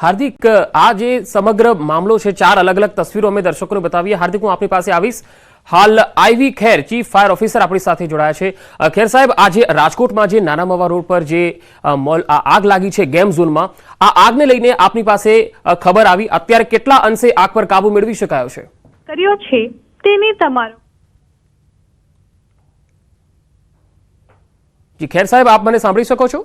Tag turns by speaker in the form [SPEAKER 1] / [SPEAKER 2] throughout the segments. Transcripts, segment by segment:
[SPEAKER 1] हार्दिक, आ जे समग्र मामलो छे, 4 अलग अलग तस्वीरों में दर्शकों ने बतावी। हार्दिक, हूँ आपनी पासे आवीश। हाल आईवी खेर चीफ फायर ऑफिसर अपनी साथे जोड़ाया छे। खेर साहेब, आज राजकोटमां जे नाना मवा रोड पर जे आग लागी छे गेम झोનમાં, आ આગને લઈને આપની પાસે ખબર આવી, અત્યારે કેટલા અંશે આગ પર કાબુ મેળવી શકાયો છે?
[SPEAKER 2] કર્યો છે તેને તમારો
[SPEAKER 1] જી ખેર સાહેબ, આપ મને સાંભળી શકો છો?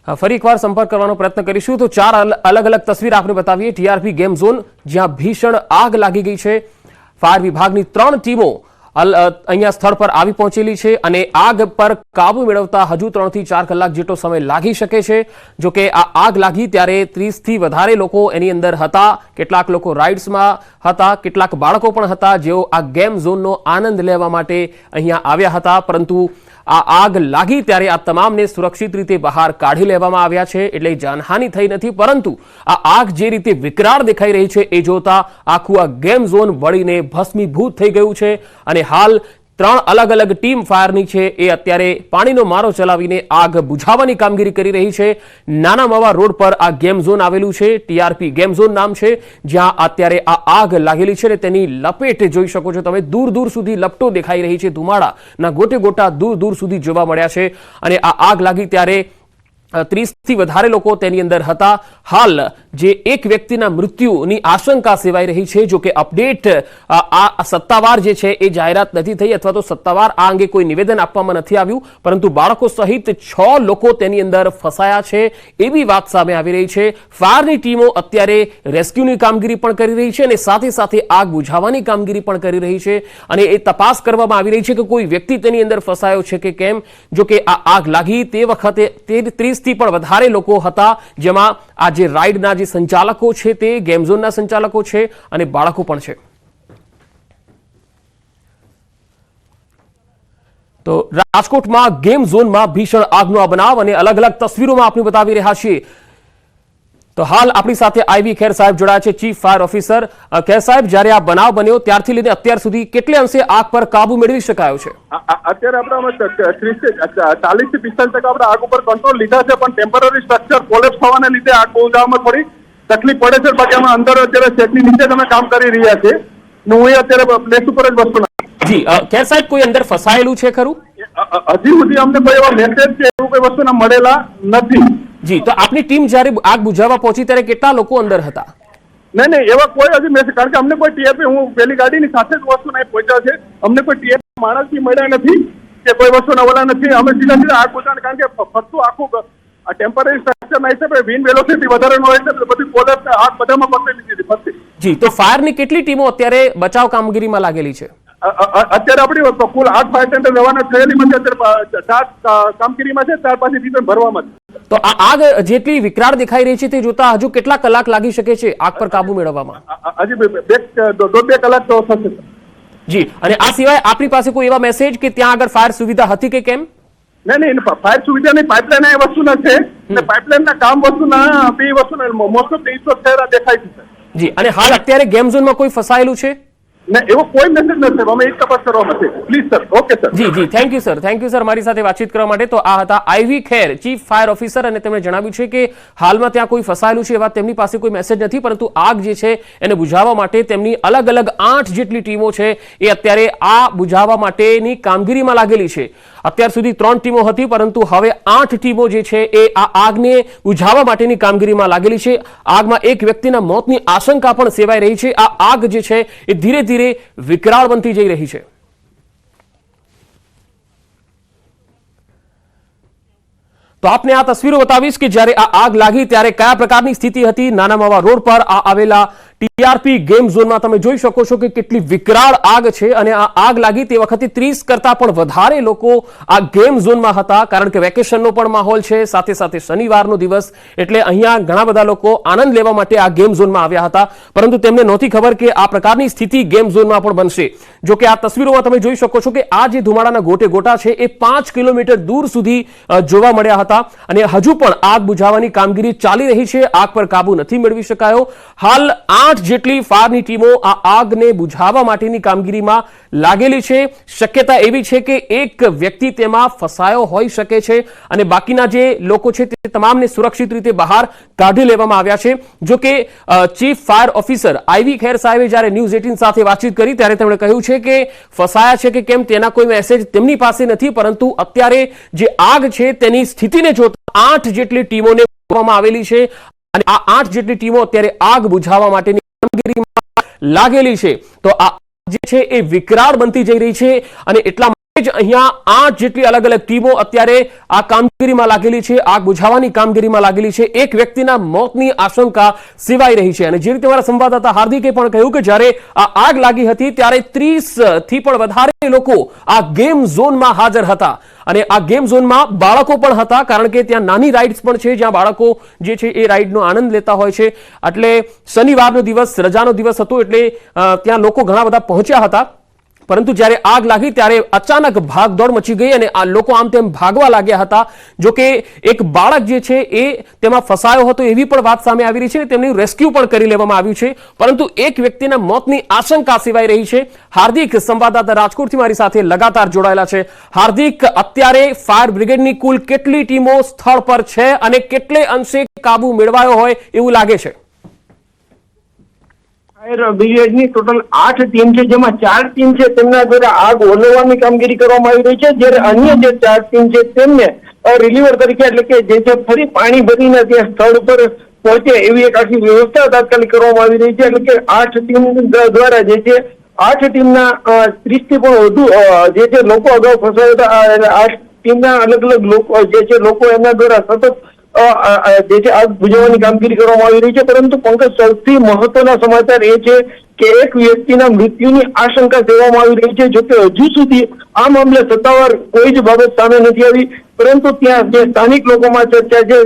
[SPEAKER 1] ફરી એકવાર સંપર્ક કરવાનો પ્રયત્ન કરીશું। તો 4 अलग अलग तस्वीर आपने बतावी। टीआरपी गेम झोन જ્યાં ભીષણ આગ લાગી ગઈ છે। ફાયર વિભાગની 3 ટીમો અહીંયા સ્થળ પર આવી પહોંચેલી છે અને આગ પર કાબુ મેળવતા હજુ 3 થી 4 કલાક જેટલો સમય લાગી શકે છે। જો કે આ આગ લાગી ત્યારે 30 થી વધારે લોકો એની અંદર હતા। કેટલાક લોકો રાઇડ્સમાં હતા, કેટલાક બાળકો પણ હતા જેઓ આ ગેમ ઝોનનો આનંદ લેવા માટે અહીંયા આવ્યા હતા। પરંતુ આ આગ લાગી ત્યારે આ તમામને સુરક્ષિત રીતે બહાર કાઢી લેવામાં આવ્યા છે, એટલે જાનહાનિ થઈ નથી। પરંતુ આ આગ જે રીતે વિકરાળ દેખાઈ રહી છે એ જોતા આખું આ ગેમ ઝોન બળીને ભસ્મીભૂત થઈ ગયું છે અને હાલ 3 अलग अलग टीम फायरनी छे ए अत्यारे पाणीनो मारो चलावीने आग बुझावવાની कामगीरी करी रही छे। नाना मवा रोड पर आ गेम झोन आवेलू छे। टीआरपी गेम झोन नाम छे, ज्यां अत्यारे आ आग लागेली छे ने तेनी लपेट जोई शको छो तमे। दूर दूर सुधी लपटो देखाई रही छे, धुमाडाना गोटे गोटा दूर दूर सुधी जोवा मळ्या छे अने आ आग लागी त्यारे 30 થી વધારે લોકો તેની અંદર હતા। હાલ જે એક વ્યક્તિના મૃત્યુની આશંકા સેવાઈ રહી છે। જો કે અપડેટ આ સત્તાવાર જે છે એ જાહેરાત નથી થઈ અથવા તો સત્તાવાર આ અંગે કોઈ નિવેદન આપવામાં નથી આવ્યું, પરંતુ બાળકો સહિત 6 લોકો તેની અંદર ફસાયા છે એવી વાત સામે આવી રહી છે। ફાયરની ટીમો અત્યારે રેસ્ક્યુની કામગીરી પણ કરી રહી છે અને સાથે સાથે આગ બુઝાવવાની કામગીરી પણ કરી રહી છે અને એ તપાસ કરવામાં આવી રહી છે કે કોઈ વ્યક્તિ તેની અંદર ફસાયો છે કે કેમ। જો કે આ આગ લાગી તે વખતે 30 થી પણ વધારે લોકો હતા, જેમાં આ જે રાઇડના જે સંચાલકો છે તે ગેમ ઝોનના સંચાલકો છે અને બાળકો પણ છે। તો રાજકોટમાં ગેમ ઝોનમાં ભીષણ આગનો આ બનાવ અને અલગ અલગ તસવીરોમાં આપણે બતાવી રહ્યા છીએ। તો હાલ આપણી સાથે આઈવી ખેર સાહેબ જોડાયા છે, ચીફ ફાયર ઓફિસર। ખેર સાહેબ, જ્યારે આ બનાવ બન્યો ત્યારથી લઈને અત્યાર સુધી કેટલે અંશે આગ પર કાબુ મેળવી શકાયો છે?
[SPEAKER 3] અત્યારે આપણે 40 થી 45% આપણે આગ ઉપર કંટ્રોલ લીધા છે, પણ ટેમ્પરરી સ્ટ્રક્ચર કોલેપ્સ થવાને લીધે આગ બુઝાવવામાં થોડી તકલીફ પડે છે। બાકી અમે અંદર અત્યારે સેટની નીચે અમે કામ કરી રહ્યા છે ને હું અત્યારે પ્લેસ ઉપર જ વસ્તુ
[SPEAKER 1] જી ખેર સાહેબ, કોઈ અંદર ફસાયેલું છે ખરું?
[SPEAKER 3] હજી સુધી અમને કોઈ એવા મેસેજ કે એવું કોઈ વસ્તુ મળેલા નથી।
[SPEAKER 1] જી, તો આપની ટીમ જ્યારે આગ બુઝાવવા પહોંચી ત્યારે કેટલા લોકો અંદર હતા?
[SPEAKER 3] નહીં, એવા કોઈ હજી મેસેજ, કારણ કે અમને કોઈ ટીઆરપી, હું પેલી ગાડીની સાથે જ વસ્તુ નહીં પહોંચ્યા છે, અમને કોઈ ટીઆરપી માણસથી મળ્યા નથી કે કોઈ વસ્તુ નવલા નથી। અમે સીધા આગ બુઝાવવા, કારણ કે ફરતું આખું આ ટેમ્પરરી સ્ટ્રક્ચરના હિસાબે વિન્ડ વેલોસિટી વધારે ન હોય એટલે બધી કોલેપ્સ આગ બધામાં પકડી લીધી ફરતી। જી,
[SPEAKER 1] તો ફાયરની કેટલી ટીમો અત્યારે બચાવ કામગીરીમાં લાગેલી છે?
[SPEAKER 3] અત્યારે આપણી કુલ 8 ફાયર ટેન્ડર રવાના થયેલીમાં અત્યારે 4 કામગીરીમાં છે, 4 પાછી ટીમ ભરવામાં છે।
[SPEAKER 1] તો આ આગ જેટલી વિકરાળ દેખાઈ રહી છે તે જોતા હજુ કેટલા કલાક લાગી શકે છે આગ પર કાબુ મેળવવામાં?
[SPEAKER 3] હજી 2 કલાક તો થશે
[SPEAKER 1] જી। અને આ સિવાય આપણી પાસે કોઈ એવા મેસેજ કે ત્યાં આગળ ફાયર સુવિધા હતી કે કેમ?
[SPEAKER 3] નહીં, ફાયર સુવિધા નહીં, પાઇપલાઇન એ વસ્તુના છે અને પાઇપલાઇનના કામ વસ્તુના બે વસ્તુના મોસ્ટ ઓફ ચહેરા દેખાય છે
[SPEAKER 1] જી। અને હાલ અત્યારે ગેમ ઝોનમાં કોઈ ફસાયેલું છે?
[SPEAKER 3] ના, એવો કોઈ મેસેજ નથી, અમે એક તપાસ કરવામાં છે। Please sir, okay sir.
[SPEAKER 1] જી, thank you sir, thank you sir મારી સાથે વાતચીત કરવા માટે। તો આ હતા I V Kher, chief fire officer, અને તેમણે જણાવ્યું છે કે હાલમાં ત્યાં કોઈ ફસાયેલું છે એવા તેમની પાસે કોઈ મેસેજ નથી, પરંતુ આગ જે છે એને બુઝાવવા માટે તેમની અલગ અલગ 8 જેટલી ટીમો છે એ અત્યારે આ બુઝાવવા માટેની કામગીરીમાં લાગેલી છે। અત્યાર સુધી 3 ટીમો હતી, પરંતુ હવે 8 ટીમો જે છે એ આ આગને બુઝાવવા માટેની કામગીરીમાં લાગેલી છે। આગમાં એક વ્યક્તિના મોતની આશંકા પણ સેવાઈ રહી છે। આ આગ જે છે એ ધીરે ધીરે વિકરાળ બનતી જઈ રહી છે। તો આપને આ તસવીરો બતાવીશ કે જ્યારે આ આગ લાગી ત્યારે કયા પ્રકારની સ્થિતિ હતી। નાના મવા રોડ પર આ આવેલા ટીઆરપી ગેમ ઝોનમાં તમે જોઈ શકો છો કે કેટલી વિકરાળ આગ છે અને આ આગ લાગી તે વખતે 30 કરતા પણ વધારે લોકો આ ગેમ ઝોનમાં હતા, કારણ કે વેકેશનનો પણ માહોલ છે, સાથે સાથે શનિવારનો દિવસ એટલે અહીંયા ઘણા બધા લોકો આનંદ લેવા માટે આ ગેમ ઝોનમાં આવ્યા હતા, પરંતુ તેમને નહોતી ખબર કે આ પ્રકારની સ્થિતિ ગેમ ઝોનમાં પણ બનશે। જો કે આ તસવીરોમાં તમે જોઈ શકો છો કે આ જે ધુમાડાના ગોટે ગોટા છે એ 5 કિલોમીટર દૂર સુધી જોવા મળ્યા હતા અને હજુ પણ આગ બુઝાવવાની કામગીરી ચાલી રહી છે। આગ પર કાબુ નથી મેળવી શકાયો। હાલ 8 જેટલી ફાયરની ટીમો આ આગને બુઝાવવા માટેની કામગીરીમાં લાગેલી છે. શક્યતા એવી છે કે એક વ્યક્તિ તેમાં ફસાયો હોઈ શકે છે અને બાકીના જે લોકો છે તે તમામને સુરક્ષિત રીતે બહાર કાઢી લેવામાં આવ્યા છે. જો કે ચીફ ફાયર ઓફિસર IV ખેર સાહેબે જ્યારે ન્યૂઝ 18 સાથે વાતચીત કરી ત્યારે તેમણે કહ્યું છે કે ફસાયા છે કે કેમ તેના કોઈ મેસેજ તેમની પાસે નથી, પરંતુ અત્યારે જે આગ છે તેની સ્થિતિને જોતા 8 જેટલી ટીમોને બોલાવવામાં આવેલી છે અને આ 8 જેટલી ટીમો અત્યારે આગ બુઝાવવા માટેની કામગીરીમાં લાગેલી છે. તો આ જે છે એ વિકરાળ બનતી જઈ રહી છે અને એટલા માટે જ અહીંયા 8 જેટલી અલગ અલગ ટીમો અત્યારે આ કામગીરીમાં લાગેલી છે, આગ બુઝાવવાની કામગીરીમાં લાગેલી છે. એક વ્યક્તિના મોતની આશંકા સેવાઈ રહી છે અને જે રીતે મારા સંવાદદાતા હાર્દિકે પણ કહ્યું કે જ્યારે આ આગ લાગી હતી ત્યારે 30 થી પણ વધારે લોકો આ ગેમ ઝોનમાં હાજર હતા અને આ ગેમ ઝોનમાં બાળકો પણ હતા, કારણ કે ત્યાં નાની રાઇડ્સ પણ છે જ્યાં બાળકો જે છે એ રાઇડનો આનંદ લેતા હોય છે. એટલે શનિવારનો દિવસ, રજાનો દિવસ હતો એટલે ત્યાં લોકો ઘણા બધા પહોંચ્યા હતા. પરંતુ જ્યારે આગ લાગી ત્યારે અચાનક ભાગદોડ મચી ગઈ અને આ લોકો આમ તેમ ભાગવા લાગ્યા હતા. જો કે એક બાળક જે છે એ તેમાં ફસાયો હતો એવી પણ વાત સામે આવી રહી છે. તેમનું રેસ્ક્યુ પણ કરી લેવામાં આવ્યું છે, પરંતુ એક વ્યક્તિના મોતની આશંકા સેવાઈ રહી છે. હાર્દિક, સંવાદદાતા રાજકોટથી મારી સાથે લગાતાર જોડાયેલા છે. હાર્દિક, અત્યારે ફાયર બ્રિગેડની કુલ કેટલી ટીમો સ્થળ પર છે અને કેટલે અંશે કાબુ મેળવાયો હોય એવું લાગે છે?
[SPEAKER 4] ફાયર બ્રિગેડની ટોટલ 8 ટીમ છે, જેમાં 4 ટીમ છે તેમના દ્વારા આગ ઓલવવાની કામગીરી કરવામાં આવી રહી છે, જ્યારે અન્ય જે 4 ટીમ છે તેમને રિલીવર તરીકે, એટલે કે જે ફરી પાણી ભરીને ત્યાં સ્થળ પર પહોંચે એવી એક આખી વ્યવસ્થા તાત્કાલિક કરવામાં આવી રહી છે. એટલે કે 8 ટીમ દ્વારા જે છે 8 ટીમના 30 થી પણ વધુ જે છે લોકો અગાઉ ફસાયા હતા. 8 ટીમના અલગ અલગ લોકો જે છે લોકો એમના દ્વારા સતત જે છે આગ બુઝાવવાની કામગીરી કરવામાં આવી રહી છે. પરંતુ પંકજ, સૌથી મહત્વના સમાચાર એ છે કે એક વ્યક્તિના મૃત્યુની આશંકા સેવામાં આવી રહી છે. જોકે હજુ સુધી આ મામલે સત્તાવાર કોઈ જ બાબત સામે નથી આવી, પરંતુ ત્યાં જે સ્થાનિક લોકોમાં ચર્ચા છે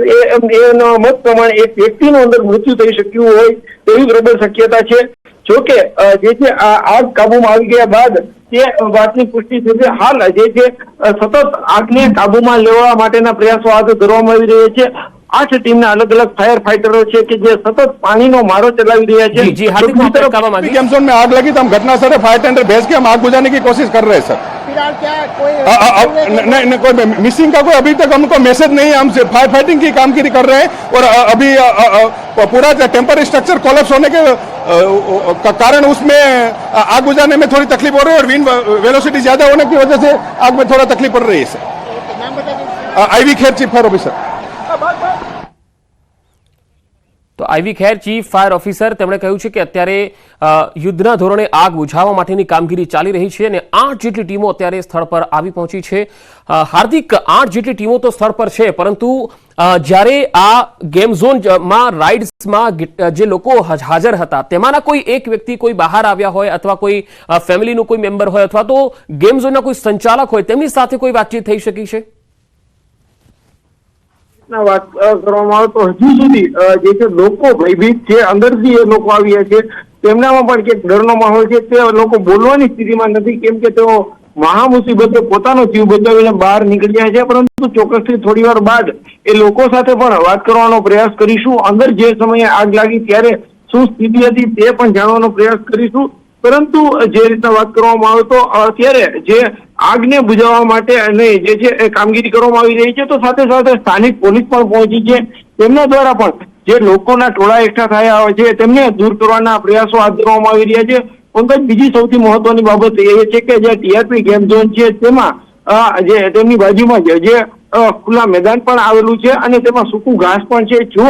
[SPEAKER 4] એના મત પ્રમાણે એક વ્યક્તિનું અંદર મૃત્યુ થઈ શક્યું હોય તેવી પ્રબળ શક્યતા છે. જોકે જે છે આ આગ કાબુમાં આવી ગયા બાદ તે વાતની પુષ્ટિ થશે. હાલ જે છે સતત આગને કાબુમાં લેવા માટેના પ્રયાસો હાથ ધરવામાં આવી રહ્યા છે. 8 ટીમના અલગ અલગ फायर फाइटरों છે કે જે સતત પાણીનો મારો ચલાવી રહ્યા છે.
[SPEAKER 1] जी हार्दिक, मैं आपको कहना मांगी
[SPEAKER 5] गेम जोन में आग लगी तो हम घटना स्थल फायर टेंडर भेज के हम आग बुझाने की कोशिश कर रहे हैं सर.
[SPEAKER 6] फिलहाल क्या कोई
[SPEAKER 5] नहीं, कोई मिसिंग का कोई अभी तक हमको मैसेज नहीं है. हम फायर फाइटिंग की कामगिरी कर रहे हैं और अभी पूरा टेम्पररी स्ट्रक्चर कोलैप्स होने के कारण उसमें आग बुझाने में थोड़ी तकलीफ हो रही है और विंड वेलोसिटी ज्यादा होने की वजह से आग में थोड़ा तकलीफ पड़ रही है सर.
[SPEAKER 6] नाम बता दीजिए.
[SPEAKER 5] IV Kher chief fire officer.
[SPEAKER 1] તો IV ખેર ચીફ ફાયર ઓફિસર તેમણે કહ્યું છે કે અત્યારે યુદ્ધના ધોરણે આગ બુઝાવવા માટેની કામગીરી ચાલી રહી છે અને 8 જેટલી ટીમો અત્યારે સ્થળ પર આવી પહોંચી છે. હાર્દિક, 8 જેટલી ટીમો તો સ્થળ પર છે, પરંતુ જ્યારે આ ગેમ ઝોનમાં રાઇડ્સમાં જે લોકો હાજર હતા તેમાંના કોઈ એક વ્યક્તિ કોઈ બહાર આવ્યા હોય અથવા કોઈ ફેમિલીનું કોઈ મેમ્બર હોય અથવા તો ગેમ ઝોનના કોઈ સંચાલક હોય તેમની સાથે કોઈ વાતચીત થઈ શકી છે?
[SPEAKER 4] વાત કરવામાં આવે તો હજુ સુધી જે છે લોકો ભયભીત છે, અંદરથી એ લોકો આવ્યા છે, તેમનામાં પણ એક ડરનો માહોલ છે. તે લોકો બોલવાની સ્થિતિમાં નથી, કેમ કે તેઓ મહા મુસીબતે પોતાનો જીવ બચાવીને બહાર નીકળ્યા છે. પરંતુ ચોક્કસથી થોડી વાર બાદ એ લોકો સાથે પણ વાત કરવાનો પ્રયાસ કરીશું. અંદર જે સમયે આગ લાગી ત્યારે શું સ્થિતિ હતી તે પણ જાણવાનો પ્રયાસ કરીશું. પરંતુ જે રીતના વાત કરવામાં આવે તો અત્યારે જે આગને બુઝાવવા માટે અને જે છે એ કામગીરી કરવામાં આવી રહી છે, તો સાથે સાથે સ્થાનિક પોલીસ પણ પહોંચી છે. તેમના દ્વારા પણ જે લોકોના ટોળા એકઠા થયા હોય છે તેમને દૂર કરવાના પ્રયાસો હાથ ધરવામાં આવી રહ્યા છે. પંકજ, બીજી સૌથી મહત્વની બાબત એ છે કે જે TRP ગેમ ઝોન છે તેમાં જે તેમની બાજુમાં જે ખુલ્લા મેદાન પણ આવેલું છે અને તેમાં સૂકું ઘાસ પણ છે. જો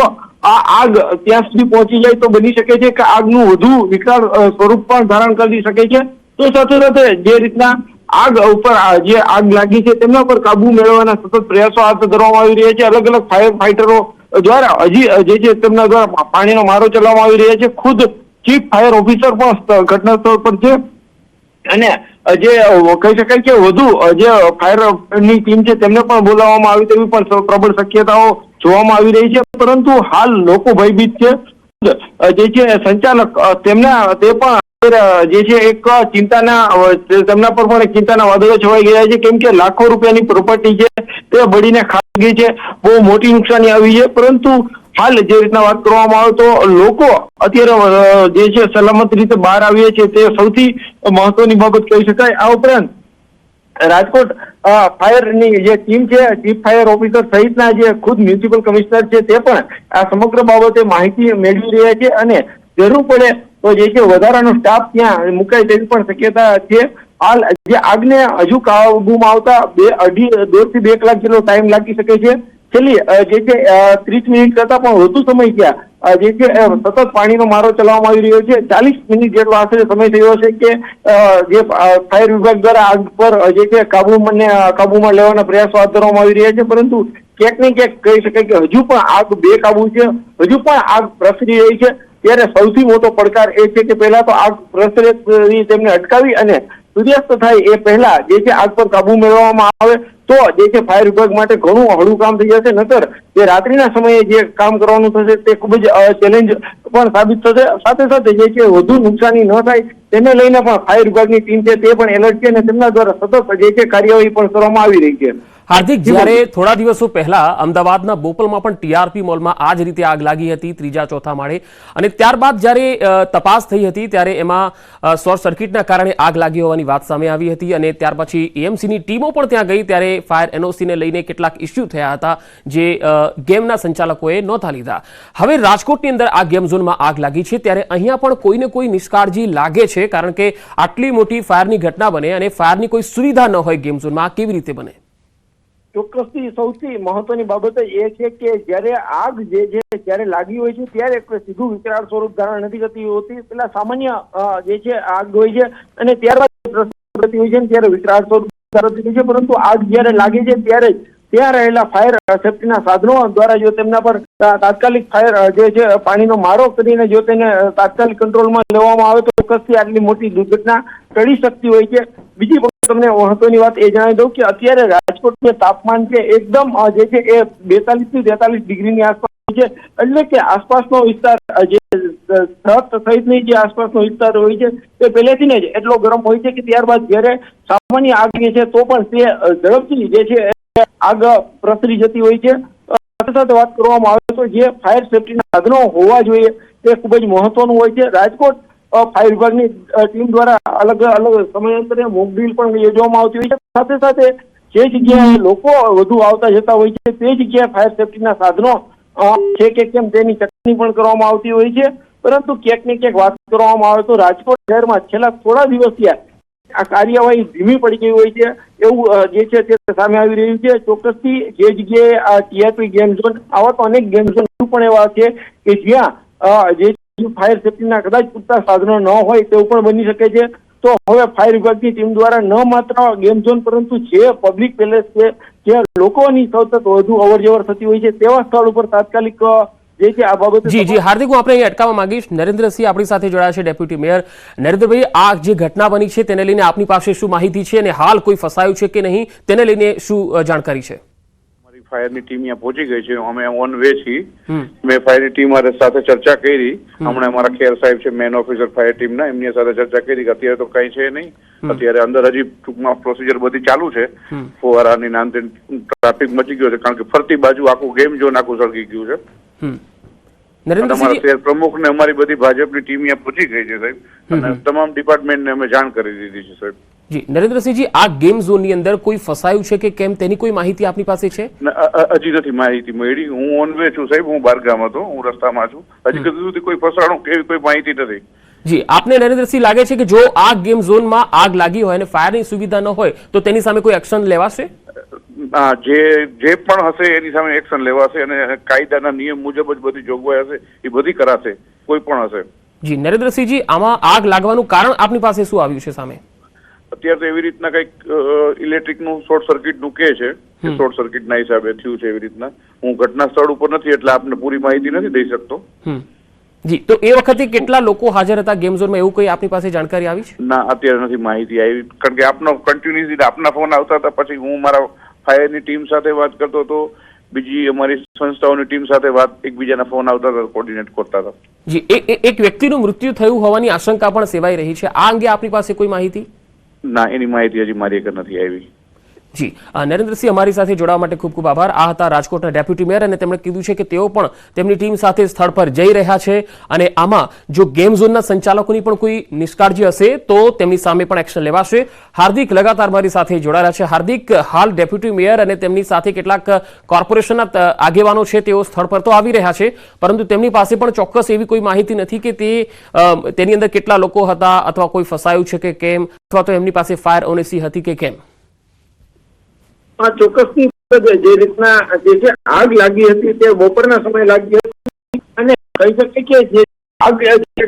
[SPEAKER 4] આ આગ ત્યાં સુધી પહોંચી જાય તો બની શકે છે કે આગનું વધુ વિકરાળ સ્વરૂપ પણ ધારણ કરી શકે છે. તો સાથે સાથે જે રીતના આગ ઉપર જે આગ લાગી છે તેમના પર કાબુ મેળવવાના સતત પ્રયાસો હાથ ધરવામાં આવી રહ્યા છે. અલગ અલગ ફાયર ફાઇટરો દ્વારા હજી જે છે તેમના દ્વારા પાણીનો મારો ચલાવવામાં આવી રહ્યા છે. ખુદ ચીફ ફાયર ઓફિસર પણ ઘટના સ્થળ પર છે અને જે કહી શકાય કે વધુ જે ફાયરની ટીમ છે તેમને પણ બોલાવવામાં આવી તેવી પણ પ્રબળ શક્યતાઓ જોવામાં આવી રહી છે. પરંતુ હાલ લોકો ભયભીત છે. જે છે સંચાલક તે પણ જે છે એક ચિંતાના તેમના પર પણ એક ચિંતાના વાદળો છવાઈ ગયા છે, કેમ કે લાખો રૂપિયાની પ્રોપર્ટી છે તે બળીને ખાઈ ગઈ છે, બહુ મોટી નુકસાની આવી છે. પરંતુ હાલ જે રીતના વાત કરવામાં આવે તો લોકો અત્યારે જે છે સલામત રીતે બહાર આવ્યા છે તે સૌથી મહત્વની બાબત કહી શકાય. આ ઉપરાંત રાજકોટ ફાયરની જે ટીમ છે, ચીફ ફાયર ઓફિસર સહિતના જે ખુદ મ્યુનિસિપલ કમિશનર છે તે પણ આ સમગ્ર બાબતે માહિતી મેળવી રહ્યા છે અને જરૂર પડે તો જે છે વધારાનો સ્ટાફ ત્યાં મુકાય તેવી પણ શક્યતા છે. હાલ જે આગને હજુ કાબુમાં આવતા 1.5 થી 2 કલાક જેટલો ટાઈમ લાગી શકે છે. છેલ્લી જે છે 30 મિનિટ કરતા પણ વધુ સમય ત્યાં જે છે સતત પાણીનો મારો ચલાવવામાં આવી રહ્યો છે. 40 મિનિટ જેટલો આશરે સમય થયો છે કે જે ફાયર વિભાગ દ્વારા આગ પર જે છે કાબુમાં લેવાના પ્રયાસો હાથ ધરવામાં આવી રહ્યા છે, પરંતુ ક્યાંક ને ક્યાંક કહી શકાય કે હજુ પણ આગ બેકાબુ છે, હજુ પણ આગ પ્રસરી રહી છે. ત્યારે સૌથી મોટો પડકાર એ છે કે પહેલા તો આગ પ્રસરે તેમને અટકાવી અને સૂર્યાસ્ત થાય એ પહેલા જે છે આગ પર કાબુ મેળવવામાં આવે તો જે છે ફાયર વિભાગ માટે ઘણું હળવું કામ થઈ જશે. નતર જે રાત્રિના સમયે જે કામ કરવાનું થશે તે ખૂબ જ ચેલેન્જ પણ સાબિત થશે. સાથે સાથે જે છે વધુ નુકસાની ન થાય તેને લઈને પણ ફાયર વિભાગની ટીમ છે તે પણ એલર્ટ છે અને તેમના દ્વારા સતત જે છે કાર્યવાહી પણ કરવામાં આવી રહી છે.
[SPEAKER 1] હાર્દિક, જ્યારે થોડા દિવસો પહેલા અમદાવાદના બોપલમાં પણ ટીઆરપી મોલમાં આ જ રીતે આગ લાગી હતી, 3જા-4થા માળે, અને ત્યારબાદ જ્યારે તપાસ થઈ હતી ત્યારે એમાં શોર્ટ સર્કિટના કારણે આગ લાગી હોવાની વાત સામે આવી હતી અને ત્યાર પછી એએમસીની ટીમો પણ ત્યાં ગઈ ત્યારે ફાયર એનઓસીને લઈને કેટલાક ઇસ્યુ થયા હતા જે ગેમના સંચાલકોએ નહોતા લીધા. હવે રાજકોટની અંદર આ ગેમ ઝોનમાં આગ લાગી છે ત્યારે અહીંયા પણ કોઈને કોઈ નિષ્કાળજી લાગે છે, કારણ કે આટલી મોટી ફાયરની ઘટના બને અને ફાયરની કોઈ સુવિધા ન હોય ગેમ ઝોનમાં, આ કેવી રીતે બને?
[SPEAKER 4] ચોક્કસથી સૌથી મહત્વની બાબત એ છે કે જ્યારે આગ જે છે જ્યારે લાગી હોય છે ત્યારે સીધું વિકરાળ સ્વરૂપ ધારણ નથી કરતી હોતી. પેલા સામાન્ય જે છે આગ હોય છે અને ત્યારબાદ થતી હોય છે ત્યારે વિકરાળ સ્વરૂપ ધારણ થતી હોય છે, પરંતુ આગ જ્યારે લાગે છે ત્યારે ત્યાં રહેલા ફાયર સેફ્ટીના સાધનો દ્વારા જો તેમના પર તાત્કાલિક ફાયર જે છે પાણીનો મારો કરીને જો તેને તાત્કાલિક કંટ્રોલમાં લેવામાં આવે તો ચોક્કસથી આટલી મોટી દુર્ઘટના ટળી શકતી હોય છે. બીજી તમને મહત્વની વાત એ જણાવી દઉં કે અત્યારે રાજકોટનું તાપમાન છે એકદમ જે છે એ 42 થી 43 ડિગ્રીની આસપાસ છે, એટલે કે આસપાસનો વિસ્તાર જે સહિતની જે આસપાસનો વિસ્તાર હોય છે તે પહેલેથી જ એટલો ગરમ હોય છે કે ત્યારબાદ જ્યારે સામાન્ય આગ છે તો પણ તે ઝડપથી જે છે આગ પ્રસરી જતી હોય છે. સાથે સાથે વાત કરવામાં આવે તો જે ફાયર સેફ્ટીના સાધનો હોવા જોઈએ તે ખૂબ જ મહત્વનું હોય છે. રાજકોટ ફાયર વિભાગની ટીમ દ્વારા અલગ અલગ સમયાંતરે મોક ડ્રીલ પણ યોજવામાં આવતી હોય છે. સાથે સાથે જે જગ્યાએ લોકો વધુ આવતા જતા હોય છે તે જગ્યાએ ફાયર સેફ્ટીના સાધનો છે કે કેમ તેની ચકાસણી પણ કરવામાં આવતી હોય છે. પરંતુ ક્યાંક ને ક્યાંક વાત કરવામાં આવે તો રાજકોટ શહેરમાં છેલ્લા થોડા દિવસથી આ કાર્યવાહી ધીમી પડી ગઈ હોય છે એવું જે છે તે સામે આવી રહ્યું છે. ચોક્કસથી જે જગ્યાએ આ ટીઆરપી ગેમ ઝોન, આવા તો અનેક ગેમ ઝોન પણ એવા છે કે જ્યાં જે ફાયર સેફ્ટીના કદાચ પૂરતા સાધનો ન હોય તેવું પણ બની શકે છે. તો હવે ફાયર વિભાગની ટીમ દ્વારા ન માત્ર ગેમ ઝોન પરંતુ જે પબ્લિક પેલેસ છે, જે લોકોની સતત વધુ અવરજવર થતી હોય છે તેવા સ્થળ ઉપર તાત્કાલિક જે છે આ બાબતે
[SPEAKER 1] જી હાર્દિક, હું આપણે અહીં અટકાવવા માંગીશ. નરેન્દ્રસિંહ આપણી સાથે જોડાયા છે, ડેપ્યુટી મેયર. નરેન્દ્રભાઈ, આ જે ઘટના બની છે તેને લઈને આપની પાસે શું માહિતી છે અને હાલ કોઈ ફસાયું છે કે નહીં તેને લઈને શું જાણકારી છે?
[SPEAKER 7] ફાયરની ટીમ અહીંયા પહોંચી ગઈ છે, અમે ઓન વે છીએ. મેં ફાયરની ટીમ સાથે ચર્ચા કરી. હમણાં અમારા ખેર સાહેબ છે મેન ઓફિસર ફાયર ટીમના, એમની સાથે ચર્ચા કરી કે અત્યારે તો કઈ છે નહીં, અત્યારે અંદર હજી ટૂંકમાં પ્રોસિજર બધી ચાલુ છે. ફુવારાની નામ ટ્રાફિક મચી ગયો છે કારણ કે ફરતી બાજુ આખું ગેમ ઝોન આખું સળગી ગયું છે. અમારા શહેર પ્રમુખ ને અમારી બધી ભાજપની ટીમ અહીંયા પહોંચી ગઈ છે સાહેબ, અને તમામ ડિપાર્ટમેન્ટને અમે જાણ કરી દીધી છે સાહેબ.
[SPEAKER 1] જી નરેન્દ્રસિંહજી, આ ગેમ ઝોનની અંદર કોઈ ફસાયું છે કે કેમ તેની કોઈ માહિતી આપની પાસે છે?
[SPEAKER 7] હજી નથી માહિતી મળી. હું ઓન વે છું સાહેબ, હું બારગામ હતો, હું રસ્તામાં છું. હજી સુધી કોઈ ફસાણું કેવી કોઈ માહિતી નથી.
[SPEAKER 1] જી, આપને નરેન્દ્રસિંહ લાગે છે કે જો આ ગેમ ઝોનમાં આગ લાગી હોય અને ફાયરની સુવિધા ન હોય તો તેની સામે કોઈ એક્શન લેવાશે?
[SPEAKER 7] જે પણ હશે એની સામે એક્શન લેવાશે અને કાયદાના નિયમ મુજબ જ બધી જોગવાઈ હશે એ બધી કરાશે, કોઈ પણ હશે.
[SPEAKER 1] જી નરેન્દ્રસિંહજી, આમાં આગ લાગવાનું કારણ આપની પાસે શું આવ્યું છે સામે?
[SPEAKER 7] અત્યારે તો એવી રીતના કઈક ઇલેક્ટ્રિકનું શોર્ટ સર્કિટનું કે છે, શોર્ટ સર્કિટના હિસાબે થયું છે એવી રીતના. હું ઘટના સ્થળ ઉપર નથી એટલે આપને પૂરી માહિતી નથી દઈ શકતો.
[SPEAKER 1] જી, તો એ વખતે કેટલા લોકો હાજર હતા ગેમ ઝોનમાં, એવું કઈ આપની પાસે જાણકારી આવી છે?
[SPEAKER 7] ના, અત્યારે નથી માહિતી આવી, કારણ કે આપનો કન્ટિન્યુઅસલી આપના ફોન આવતા હતા, પછી હું મારા ફાયરની ટીમ સાથે વાત કરતો હતો, બીજી અમારી સંસ્થાઓની ટીમ સાથે વાત, એકબીજાના ફોન આવતા હતા, કોર્ડિનેટ કરતા હતા.
[SPEAKER 1] જી, એક વ્યક્તિનું મૃત્યુ થયું હોવાની આશંકા પણ સેવાઈ રહી છે, આ અંગે આપની પાસે કોઈ માહિતી?
[SPEAKER 7] ના, એની માહિતી હજી મારી એક નથી આવી.
[SPEAKER 1] જી નરેન્દ્રસિંહ, અમારી સાથે જોડાવા માટે ખૂબ ખૂબ આભાર. આ હતા રાજકોટના ડેપ્યુટી મેયર અને તેમણે કીધું છે કે તેઓ પણ તેમની ટીમ સાથે સ્થળ પર જઈ રહ્યા છે અને આમાં જો ગેમ ઝોનના સંચાલકોની પણ કોઈ નિષ્કાળજી હશે તો તેમની સામે પણ એક્શન લેવાશે. હાર્દિક લગાતાર મારી સાથે જોડાયેલા છે. હાર્દિક, હાલ ડેપ્યુટી મેયર અને તેમની સાથે કેટલાક કોર્પોરેશનના આગેવાનો છે તેઓ સ્થળ પર તો આવી રહ્યા છે, પરંતુ તેમની પાસે પણ ચોક્કસ એવી કોઈ માહિતી નથી કે તેની અંદર કેટલા લોકો હતા અથવા કોઈ ફસાયું છે કે કેમ, અથવા તો એમની પાસે ફાયર ઓનેસી હતી કે કેમ.
[SPEAKER 4] ચોક્કસની જે રીતના જે આગ લાગી હતી તે બપોરના સમયે લાગી હતી અને કહી શકીએ કે જે આગ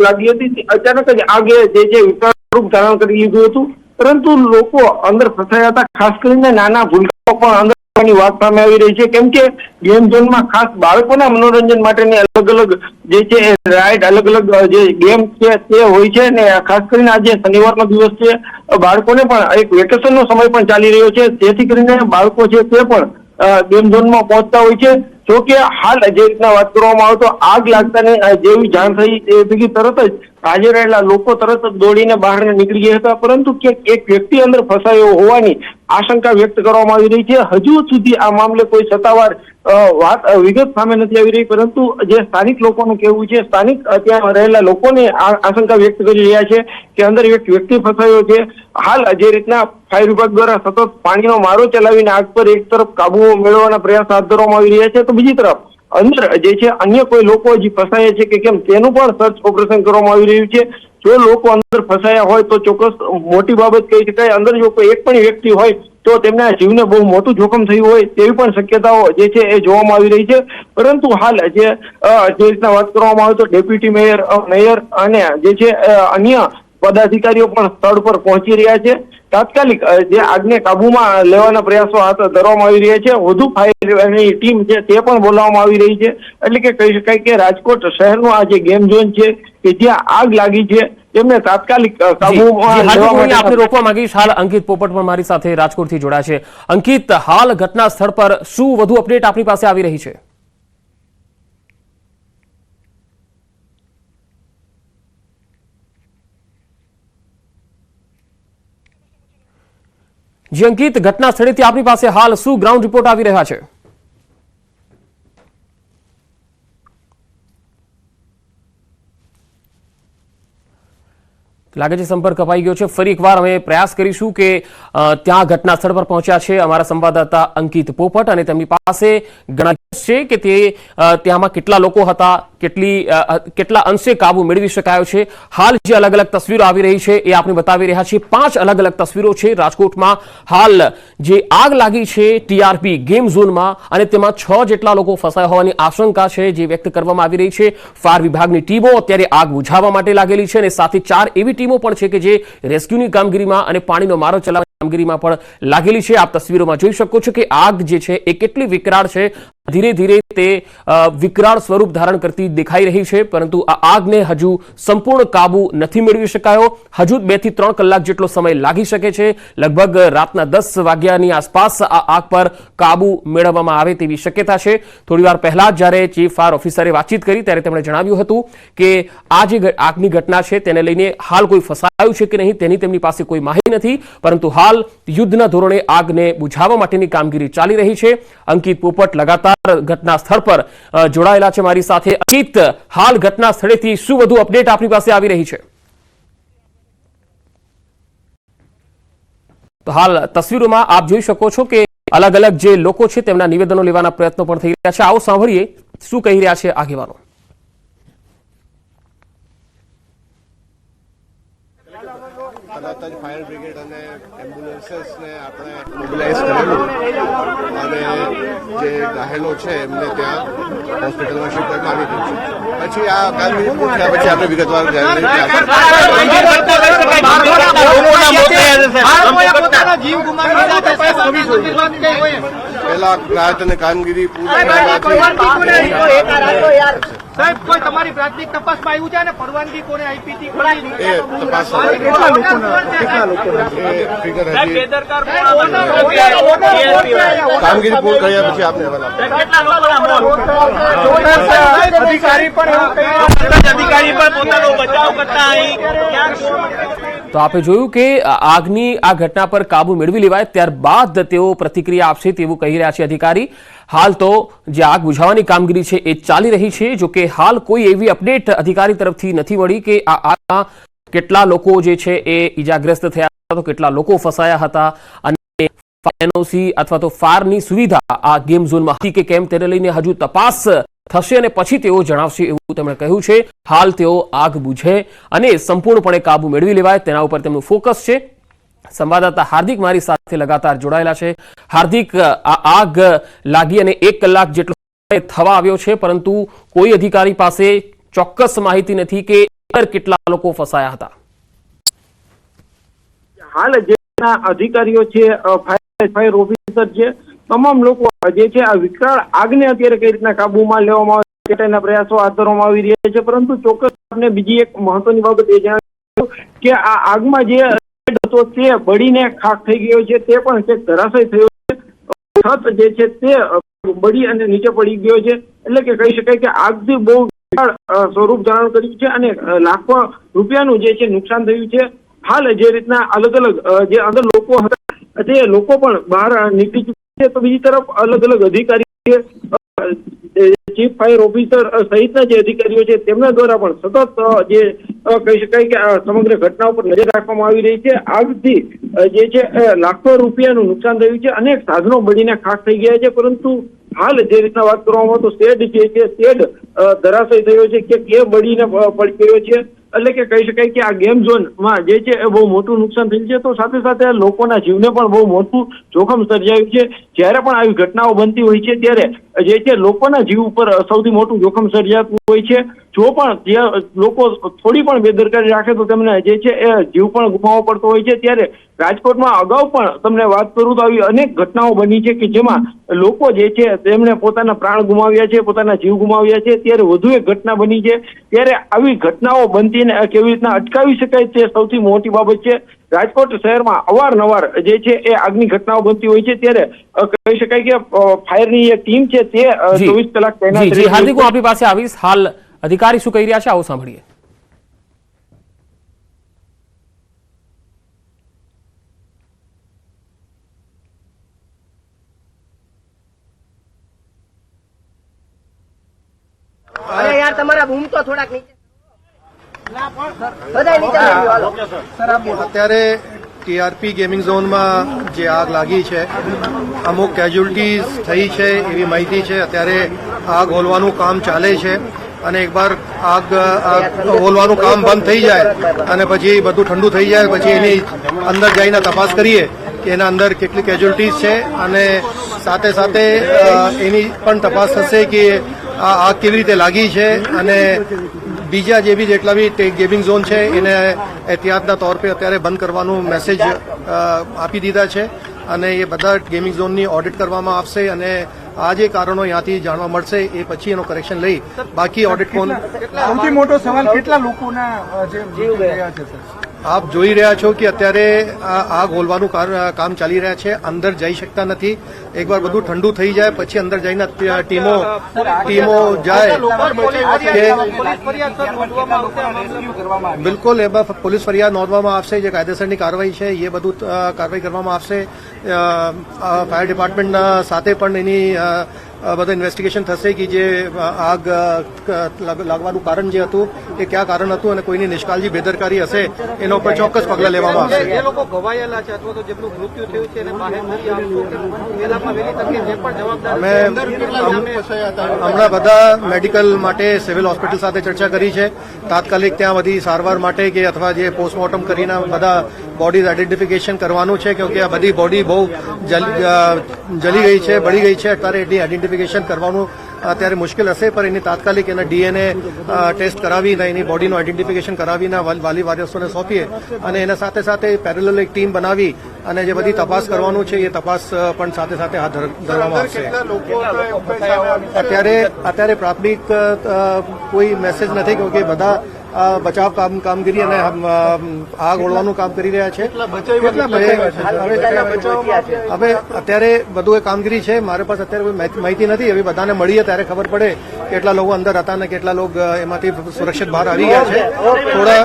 [SPEAKER 4] લાગી હતી તે અચાનક જ આગે જે વિકરાળ સ્વરૂપ ધારણ કરી લીધું હતું, પરંતુ લોકો અંદર ફસાયા હતા. ખાસ કરીને નાના ભૂલકાઓ પણ અંદર વાત સામે આવી રહી છે, કેમ કે ગેમ ઝોનમાં ખાસ બાળકોના મનોરંજન માટેની અલગ અલગ જે છે રાઇડ, અલગ અલગ જે ગેમ છે તે હોય છે ને ખાસ કરીને આજે શનિવારનો દિવસ છે, બાળકોને પણ એક વેકેશનનો સમય પણ ચાલી રહ્યો છે, જેથી કરીને બાળકો છે તે પણ ગેમ ઝોનમાં પહોંચતા હોય છે. જો કે હાલ જે રીતના વાત કરવામાં આવે તો આગ લાગતાની જેવી જાણ થઈ એ ભેગી તરત જ હાજર રહેલા લોકો તરત જ દોડીને બહાર નીકળી ગયા હતા, પરંતુ એક વ્યક્તિ અંદર ફસાયો હોવાની આશંકા વ્યક્ત કરવામાં આવી રહી છે. હજુ સુધી આ મામલે કોઈ સત્તાવાર વિગત સામે નથી આવી રહી, પરંતુ જે સ્થાનિક લોકોનું કહેવું છે, સ્થાનિક ત્યાં રહેલા લોકોને આશંકા વ્યક્ત કરી રહ્યા છે કે અંદર એક વ્યક્તિ ફસાયો છે. હાલ જે રીતના ફાયર વિભાગ દ્વારા સતત પાણીનો મારો ચલાવીને આગ પર એક તરફ કાબુ મેળવવાના પ્રયાસ હાથ ધરવામાં આવી રહ્યા છે, તો બીજી તરફ અંદર જે છે અન્ય કોઈ લોકો હજી ફસાયા છે કે કેમ તેનું પણ સર્ચ ઓપરેશન કરવામાં આવી રહ્યું છે. જો લોકો અંદર ફસાયા હોય તો ચોક્કસ મોટી બાબત કહી શકાય. અંદર જો કોઈ એક પણ વ્યક્તિ હોય તો તેમના જીવને બહુ મોટું જોખમ થયું હોય તેવી પણ શક્યતાઓ જે છે એ જોવામાં આવી રહી છે. પરંતુ હાલ જે રીતના વાત કરવામાં આવે તો ડેપ્યુટી મેયર અને જે છે અન્ય પદાધિકારીઓ પણ સ્થળ પર પહોંચી રહ્યા છે. તાત્કાલિક જે આગને કાબુમાં લેવાના પ્રયાસો હાથ ધરવામાં આવી રહ્યા છે. વધુ ફાયરની ટીમ છે તે પણ બોલાવવામાં આવી રહી છે. એટલે કે કહી શકાય કે રાજકોટ શહેરનો આ જે ગેમ ઝોન છે કે જ્યાં આગ લાગી છે તેમને તાત્કાલિક કાબુમાં લેવા માટે
[SPEAKER 1] આપણે રોકવા માંગીશ. હાલ અંકિત પોપટ પણ મારી સાથે રાજકોટથી જોડાયા છે. અંકિત, હાલ ઘટના સ્થળ પર શું વધુ અપડેટ આપણી પાસે આવી રહી છે? જી અંકિત, ઘટના સ્થળેથી આપણી પાસે હાલ શું ગ્રાઉન્ડ રિપોર્ટ આવી રહ્યા છે? લાગે છે સંપર્ક કપાઈ ગયો છે. ફરી એકવાર અમે પ્રયાસ કરીશું કે ત્યાં ઘટના સ્થળ પર પહોંચ્યા છે અમારા સંવાદદાતા અંકિત પોપટ અને તેમની પાસે ઘણા છે કે તે ત્યાંમાં કેટલા લોકો હતા, કેટલા અંશે કાબુ મેળવી શકાયો છે. હાલ જે અલગ અલગ તસવીરો આવી રહી છે એ આપણે બતાવી રહ્યા છીએ. 5 અલગ અલગ તસવીરો છે રાજકોટમાં. હાલ જે આગ લાગી છે ટીઆરપી ગેમ ઝોનમાં અને તેમાં 6 જેટલા લોકો ફસાયા હોવાની આશંકા છે જે વ્યક્ત કરવામાં આવી રહી છે. ફાયર વિભાગની ટીમો અત્યારે આગ બુઝાવવા માટે લાગેલી છે અને સાથે 4 એવી ટીમો પણ છે કે જે રેસ્ક્યુની કામગીરીમાં અને પાણીનો મારો ચલાવવાની કામગીરીમાં પણ લાગેલી છે. આપ તસવીરોમાં જોઈ શકો છો કે આગ જે છે એ કેટલી વિકરાળ છે. ધીરે ધીરે તે વિકરાળ સ્વરૂપ ધારણ કરતી દેખાઈ રહી છે, પરંતુ આ આગને હજુ સંપૂર્ણ કાબુ નથી મેળવી શકાયો. હજુ 2 થી 3 કલાક જેટલો સમય લાગી શકે છે. લગભગ રાતના 10 વાગ્યાની આસપાસ આ આગ પર કાબુ મેળવવામાં આવે તેવી શક્યતા છે. થોડીવાર પહેલા જ્યારે ચીફ ફાયર ઓફિસરે વાતચીત કરી ત્યારે તેમણે જણાવ્યું હતું કે આ જે આગની ઘટના છે તેને લઈને હાલ કોઈ ફસાયું છે કે નહીં તેની તેમની પાસે કોઈ માહિતી નથી, પરંતુ હાલ યુદ્ધના ધોરણે આગને બુઝાવવા માટેની કામગીરી ચાલી રહી છે. અંકિત પોપટ લગાતાર ઘટના સ્થળ પર જોડાયેલા છે મારી સાથે. અંકિત, હાલ ઘટના સ્થળેથી શું વધુ અપડેટ આપણી પાસે આવી રહી છે? તો હાલ તસવીરોમાં આપ જોઈ શકો છો કે અલગ અલગ જે લોકો છે તેમના નિવેદનો લેવાના પ્રયત્નો પણ થઈ રહ્યા છે. આવો સાંભળીએ શું કહી રહ્યા છે આગેવાનો.
[SPEAKER 8] તરત જ ફાયર બ્રિગેડ અને એમ્બ્યુલન્સીસને આપણે મોબિલાઇઝ કરેલું અને જે ઘાયલો છે એમને ત્યાં હોસ્પિટલમાં શિફ્ટ કરવામાં આવી રહ્યું છે. પછી આ કામગીરી પૂર્ણ થયા પછી આપણે વિગતવાર પહેલા રાહત અને કામગીરી પૂર્ણ
[SPEAKER 6] સાહેબ કોઈ તમારી પ્રાથમિક તપાસમાં આવ્યું છે અને પરવાનગી કોને આપી હતી
[SPEAKER 8] એ તપાસ કામગીરી પૂર્ણ કર્યા પછી આપને
[SPEAKER 6] અધિકારી પણ પોતાનો બચાવ કરતા
[SPEAKER 1] તો આપે જોયું કે આગની આ ઘટના પર કાબુ મેળવી લેવાય ત્યારબાદ તેઓ પ્રતિક્રિયા આપશે તેવું કહી રહ્યા છે અધિકારી. હાલ તો જે આગ બુઝાવવાની કામગીરી છે એ ચાલી રહી છે. જો કે હાલ કોઈ એવી અપડેટ અધિકારી તરફથી નથી મળી કે આ આગમાં કેટલા લોકો જે છે એ ઈજાગ્રસ્ત થયા હતા, તો કેટલા લોકો ફસાયા હતા અને એનઓસી અથવા તો ફાયરની સુવિધા આ ગેમ ઝોનમાં હતી કે કેમ તેને લઈને હજુ તપાસ થશે અને પછી તેઓ જણાવશે એવું તેમણે કહ્યું છે. હાલ તેઓ આગ બુઝે અને સંપૂર્ણપણે કાબુ મેળવી લેવાય તેના ઉપર તેમનું ફોકસ છે. સંવાદદાતા હાર્દિક મારી સાથે લગાતાર જોડાયેલા છે. હાર્દિક, આ આગ લાગી અને 1 કલાક જેટલો સમય થવા આવ્યો છે, પરંતુ કોઈ અધિકારી પાસે ચોક્કસ માહિતી નથી કે અંદર કેટલા લોકો ફસાયા હતા.
[SPEAKER 4] હાલ જે અધિકારીઓ છે, ફાયર ઓફિસર છે, તમામ લોકો જે છે આ વિકરાળ આગને અત્યારે કઈ રીતના કાબુમાં લેવામાં આવે તેના પ્રયાસો હાથ ધરવામાં આવી રહ્યા છે. પરંતુ ચોક્કસ આપણે બીજી એક મહત્વની બાબત એ જણાવ્યું કે આ આગમાં જે હતો તે બળીને ખાખ થઈ ગયો છે, તે પણ છે ધરાશય થયો છે. છત જે છે તે બળી અને નીચે પડી ગયો છે. એટલે કે કહી શકાય કે આગથી બહુ વિશાળ સ્વરૂપ ધારણ કર્યું છે અને લાખો રૂપિયાનું જે છે નુકસાન થયું છે. હાલ જે રીતના અલગ અલગ જે અંદર લોકો હતા તે લોકો પણ બહાર નીકળી ચૂક્યા છે. તો બીજી તરફ અલગ અલગ અધિકારીઓ, ચીફ ફાયર ઓફિસર સહિતના જે અધિકારીઓ છે તેમના દ્વારા પણ સતત જે કહી શકાય કે આ સમગ્ર ઘટના ઉપર નજર રાખવામાં આવી રહી છે. આગથી જે છે લાખો રૂપિયાનું નુકસાન થયું છે, અનેક સાધનો બળીને ખાખ થઈ ગયા છે. પરંતુ હાલ જે રીતના વાત કરવામાં આવે તો શેડ જે છે શેડ ધરાશય થયો છે કે બળીને પડી ગયો છે. એટલે કે કહી શકાય કે આ ગેમ ઝોનમાં જે છે એ બહુ મોટું નુકસાન થયું છે. તો સાથે સાથે લોકોના જીવને પણ બહુ મોટું જોખમ સર્જાયું છે. જ્યારે પણ આવી ઘટનાઓ બનતી હોય છે ત્યારે જે છે લોકોના જીવ ઉપર સૌથી મોટું જોખમ સર્જાતું હોય છે. જો પણ જે લોકો થોડી પણ બેદરકારી રાખે તો તેમને જે છે એ જીવ પણ ગુમાવવો પડતો હોય છે. ત્યારે રાજકોટમાં અગાઉ પણ તમને વાત કરું તો આવી અનેક ઘટનાઓ બની છે કે જેમાં લોકો જે છે તેમણે પોતાના પ્રાણ ગુમાવ્યા છે, પોતાના જીવ ગુમાવ્યા છે. ત્યારે વધુ એક ઘટના બની છે. ત્યારે આવી ઘટનાઓ બનતી કેવી રીતના અટકાવી શકાય તે સૌથી મોટી બાબત છે. રાજકોટ શહેરમાં અવારનવાર જે છે એ આગની ઘટનાઓ બનતી હોય છે. ત્યારે કહી શકાય કે ફાયરની એક ટીમ છે તે 24 કલાક તૈનાત રહી.
[SPEAKER 1] હાર્દિક, હું આપણી પાસે આવીશ. હાલ અધિકારી શું કહી રહ્યા છે આવો સાંભળીએ.
[SPEAKER 6] અરે યાર તમારા બૂમ તો થોડાક નીચે
[SPEAKER 9] અત્યારે ટીઆરપી ગેમિંગ ઝોનમાં જે આગ લાગી છે, અમુક કેઝ્યુઅલિટીઝ થઈ છે એવી માહિતી છે. અત્યારે આગ હોલવાનું કામ ચાલે છે અને એકવાર આગ હોલવાનું કામ બંધ થઈ જાય અને પછી બધું ઠંડુ થઈ જાય પછી એની અંદર જઈને તપાસ કરીએ કે એના અંદર કેટલી કેઝ્યુઅલિટીઝ છે અને સાથે સાથે એની પણ તપાસ થશે કે આ આગ કેવી રીતે લાગી છે અને બીજા જે બી જેટલા બી ગેમિંગ ઝોન છે એને એહતિયાતના તौर पे અત્યારે બંધ કરવાનું મેસેજ આપી દીધા છે અને એ બધા ગેમિંગ ઝોનની ઓડિટ કરવામાં આવશે અને આ જે કારણો ત્યાંથી જાણવા મળશે એ પછી એનો કરેક્શન લઈ બાકી ઓડિટ કોણ.
[SPEAKER 6] સૌથી મોટો સવાલ કેટલા લોકોના જીવ ગયા છે સર?
[SPEAKER 9] આપ જોઈ રહ્યા છો કે અત્યારે આગ હોલવાનું કામ ચાલી રહ્યા છે. અંદર જઈ શકતા નથી. એકવાર બધું ઠંડુ થઈ જાય પછી અંદર જઈને ટીમો જાય કે બિલકુલ એમાં પોલીસ ફરિયાદ નોંધવામાં આવશે. જે કાયદેસરની કાર્યવાહી છે એ બધું કાર્યવાહી કરવામાં આવશે. ફાયર ડિપાર્ટમેન્ટના સાથે પણ એની બધું ઇન્વેસ્ટિગેશન થશે કે જે આગ લાગવાનું કારણ જે હતું એ ક્યાં કારણ હતું અને કોઈની નિષ્કાળજી બેદરકારી હશે એના ઉપર ચોક્કસ પગલાં લેવામાં આવશે.
[SPEAKER 6] જે લોકો ઘવાયેલા છે અથવા તો જેમનું મૃત્યુ થયું છે એને બહાર નથી આવતું કે વહેલામાં વહેલી તકે જે પણ જવાબદાર
[SPEAKER 9] હમણાં બધા મેડિકલ માટે સિવિલ હોસ્પિટલ સાથે ચર્ચા કરી છે. તાત્કાલિક ત્યાં બધી સારવાર માટે કે અથવા જે પોસ્ટમોર્ટમ કરીને બધા બોડીઝ આઈડેન્ટિફિકેશન કરવાનું છે કે આ બધી બોડી બહુ જલી ગઈ છે, બળી ગઈ છે. અત્યારે એની આઈડેન્ટિફિકેશન કરવાનું અત્યારે મુશ્કેલ હશે પણ એની તાત્કાલિક એના ડીએનએ ટેસ્ટ કરાવીને એની બોડીનું આઈડેન્ટિફિકેશન કરાવીને વાલી વારીસોને સોંપીએ અને એના સાથે સાથે પેરેલલ એક ટીમ બનાવી અને જે બધી તપાસ કરવાનું છે એ તપાસ પણ સાથે સાથે હાથ ધરવામાં આવશે. અત્યારે પ્રાથમિક કોઈ મેસેજ નથી કે બધા બચાવ કામગીરી અને આગ ઓળવાનું કામ કરી રહ્યા છે. હવે અત્યારે બધું એ કામગીરી છે. મારી પાસે અત્યારે કોઈ માહિતી નથી. હવે બધાને મળીએ ત્યારે ખબર પડે કેટલા લોકો અંદર હતા અને કેટલા લોકો એમાંથી સુરક્ષિત બહાર આવી ગયા છે થોડા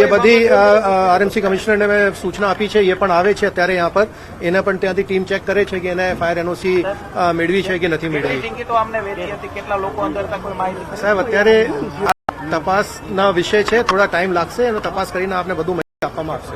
[SPEAKER 9] એ બધી આરએમસી કમિશનરને મેં સૂચના આપી છે, એ પણ આવે છે અત્યારે यहाँ પર, એને પણ ત્યાંથી ટીમ ચેક કરે છે કે એને ફાયર એનઓસી મેળવી છે કે નથી મેળવી. સાહેબ અત્યારે તપાસના વિષય છે, થોડા ટાઈમ લાગશે અને તપાસ કરીને આપને બધું માહિતી આપવામાં આવશે.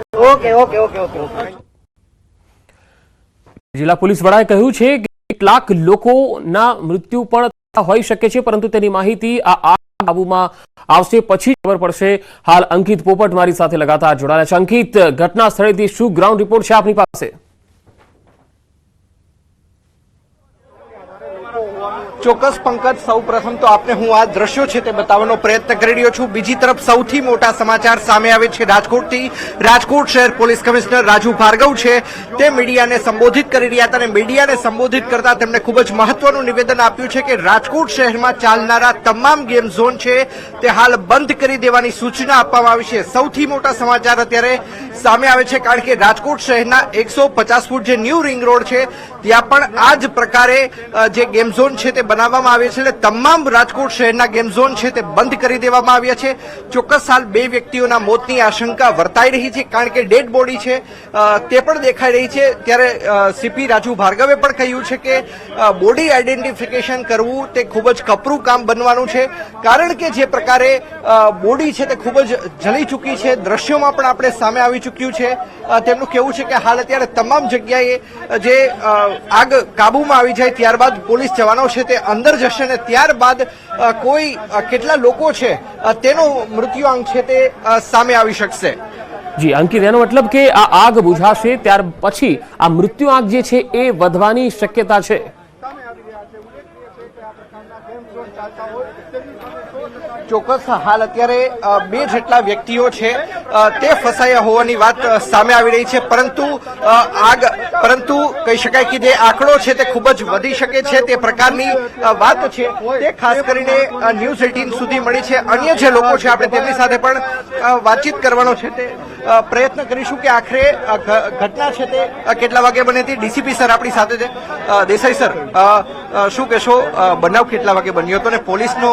[SPEAKER 1] જિલ્લા પોલીસ વડાએ કહ્યું છે કે કેટલાક લોકોના મૃત્યુ પણ હોઈ શકે છે, પરંતુ તેની માહિતી આ આગ કાબૂમાં આવશે પછી ખબર પડશે. હાલ અંકિત પોપટ મારી સાથે લગાતાર જોડાયા છે. અંકિત, ઘટના સ્થળેથી શું ગ્રાઉન્ડ રિપોર્ટ છે આપની પાસે?
[SPEAKER 10] ચોક્કસ પંકજ, સૌ પ્રથમ તો આપને હું આ દ્રશ્યો છે તે બતાવવાનો પ્રયત્ન કરી રહ્યો છું. બીજી તરફ સૌથી મોટા સમાચાર સામે આવે છે રાજકોટથી. રાજકોટ શહેર પોલીસ કમિશનર રાજુ ભાર્ગવ છે તે મીડિયાને સંબોધિત કરી રહ્યા હતા અને મીડિયાને સંબોધિત કરતા તેમણે ખૂબ જ મહત્વનું નિવેદન આપ્યું છે કે રાજકોટ શહેરમાં ચાલનારા તમામ ગેમ ઝોન છે તે હાલ બંધ કરી દેવાની સૂચના આપવામાં આવી છે. સૌથી મોટા સમાચાર અત્યારે સામે આવે છે કારણ કે રાજકોટ શહેરના 150 ફૂટ જે ન્યૂ રિંગ રોડ છે ત્યાં પણ આ જ પ્રકારે જે ગેમ ઝોન છે તે બનાવવામાં આવે છે. એટલે તમામ રાજકોટ શહેરના ગેમ ઝોન છે તે બંધ કરી દેવામાં આવ્યા છે. ચોક્કસ હાલ 2 વ્યક્તિઓના મોતની આશંકા વર્તાઈ રહી છે કારણ કે ડેડ બોડી છે તે પણ દેખાઈ રહી છે. ત્યારે સીપી રાજુ ભાર્ગવે પણ કહ્યું છે કે બોડી આઈડેન્ટિફિકેશન કરવું તે ખૂબ જ કપરું કામ બનવાનું છે કારણ કે જે પ્રકારે બોડી છે તે ખૂબ જ જલી ચૂકી છે, દ્રશ્યોમાં પણ આપણે સામે આવી ચૂક્યું છે. તેમનું કહેવું છે કે હાલ અત્યારે તમામ જગ્યાએ જે આગ કાબૂમાં આવી જાય ત્યારબાદ પોલીસ જવાનો છે તે અંદર જશે અને ત્યારબાદ કોઈ કેટલા લોકો છે તેનો મૃત્યુઆંક છે તે સામે આવી શકશે.
[SPEAKER 1] જી અંકિત, એનો મતલબ કે આ આગ બુઝાશે ત્યાર પછી આ મૃત્યુઆંક જે છે એ વધવાની શક્યતા છે.
[SPEAKER 10] ચોક્કસ હાલ અત્યારે 2 જેટલા વ્યક્તિઓ છે તે ફસાયા હોવાની વાત સામે આવી રહી છે, પરંતુ કહી શકાય કે જે આંકડો છે તે ખૂબ જ વધી શકે છે તે પ્રકારની વાત છે તે ખાસ કરીને ન્યૂઝ 18 સુધી મળી છે. અન્ય જે લોકો છે આપણે તેમની સાથે પણ વાતચીત કરવાનો છે તે પ્રયત્ન કરીશું કે આખરે ઘટના છે તે કેટલા વાગે બની હતી. ડીસીપી સર આપણી સાથે છે. દેસાઈ સર, શું કહેશો, બનાવ કેટલા વાગે બન્યો હતો અને પોલીસનો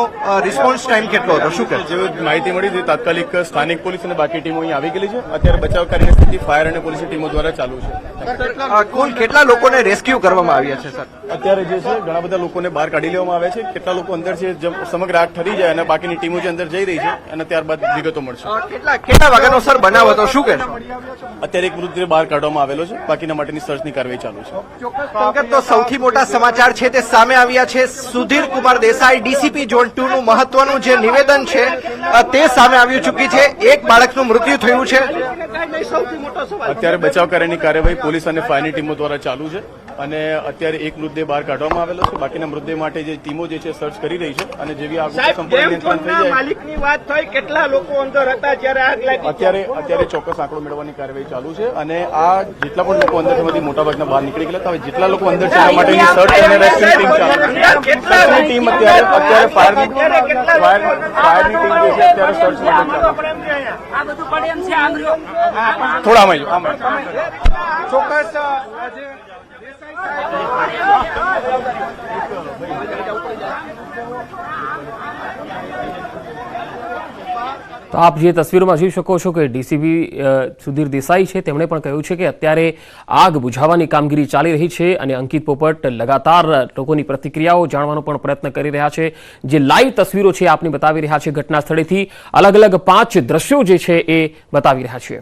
[SPEAKER 10] રિસ્પોન્સ ટાઈમ કેટલો હતો, શું કહેશો?
[SPEAKER 11] જે માહિતી મળી હતી તાત્કાલિક સ્થાનિક પોલીસ અને બાકી ટીમો અહીં આવી ગયેલી છે. અત્યારે બચાવકારીની સ્થિતિ ફાયર અને પોલીસની ટીમો દ્વારા ચાલુ છે.
[SPEAKER 10] કુલ કેટલા લોકોને રેસ્ક્યુ કરવામાં આવ્યા છે સર?
[SPEAKER 11] અત્યારે જે છે ઘણા બધા લોકોને બહાર કાઢી લેવામાં આવ્યા છે. કેટલા લોકો અંદર છે સમગ્ર આગ ઠરી જાય અને બાકીની ટીમો જે અંદર જઈ રહી છે અને ત્યારબાદ વિગતો મળશે.
[SPEAKER 10] કેટલા વાગ્યાનો સર બનાવ હતો, શું કહેશો?
[SPEAKER 11] અત્યારે એક મૃતદેહ બહાર કાઢવામાં આવેલો છે, બાકીના માટેની સર્ચની કાર્યવાહી ચાલુ છે.
[SPEAKER 10] તો સૌથી મોટા સમાચાર છે તે સામે આવ્યા છે. સુધીર કુમાર દેસાઈ ડીસીપી ઝોન 2 નું મહત્વનું જે નિવેદન છે તે સામે આવી ચૂકી છે. એક બાળકનું મૃત્યુ થયું છે.
[SPEAKER 11] અત્યારે બચાવ કાર્યની કાર્યવાહી પોલીસ અને ફાયરની ટીમો દ્વારા ચાલુ છે અને અત્યારે એક મૃતદેહ બહાર કાઢવામાં આવેલો છે. બાકીના મૃતદેહ માટે જે ટીમો જે છે સર્ચ કરી રહી છે અને જેવી આગ સંપૂર્ણ નિયંત્રણ થઈ જાય
[SPEAKER 10] માલિકની વાત થઈ, કેટલા લોકો અંદર હતા જ્યારે આગ લાગી?
[SPEAKER 11] અત્યારે ચોક્કસ આંકડો મેળવવાની કાર્યવાહી ચાલુ છે અને આ જેટલા પણ લોકો અંદર છે મોટાભાગના બહાર નીકળી ગયેલા. હવે જેટલા લોકો અંદર છે તે માટેની સર્ચ અને રેસ્ક્યુ ટીમ ચાલુ છે. ટીમ અત્યારે ફાયરની ટીમ જે છે અત્યારે સર્ચ માટે થોડામાં
[SPEAKER 10] ચોક્કસ
[SPEAKER 1] તો આપ જે તસવીરોમાં જોઈ શકો છો કે ડીસીપી સુધીર દેસાઈ છે તેમણે પણ કહ્યું છે કે અત્યારે આગ બુઝાવવાની કામગીરી ચાલી રહી છે અને અંકિત પોપટ લગાતાર લોકોની પ્રતિક્રિયાઓ જાણવાનો પણ પ્રયત્ન કરી રહ્યા છે. જે લાઈવ તસવીરો છે આપને બતાવી રહ્યા છે ઘટના સ્થળેથી. અલગ અલગ 5 દ્રશ્યો જે છે એ બતાવી રહ્યા છે.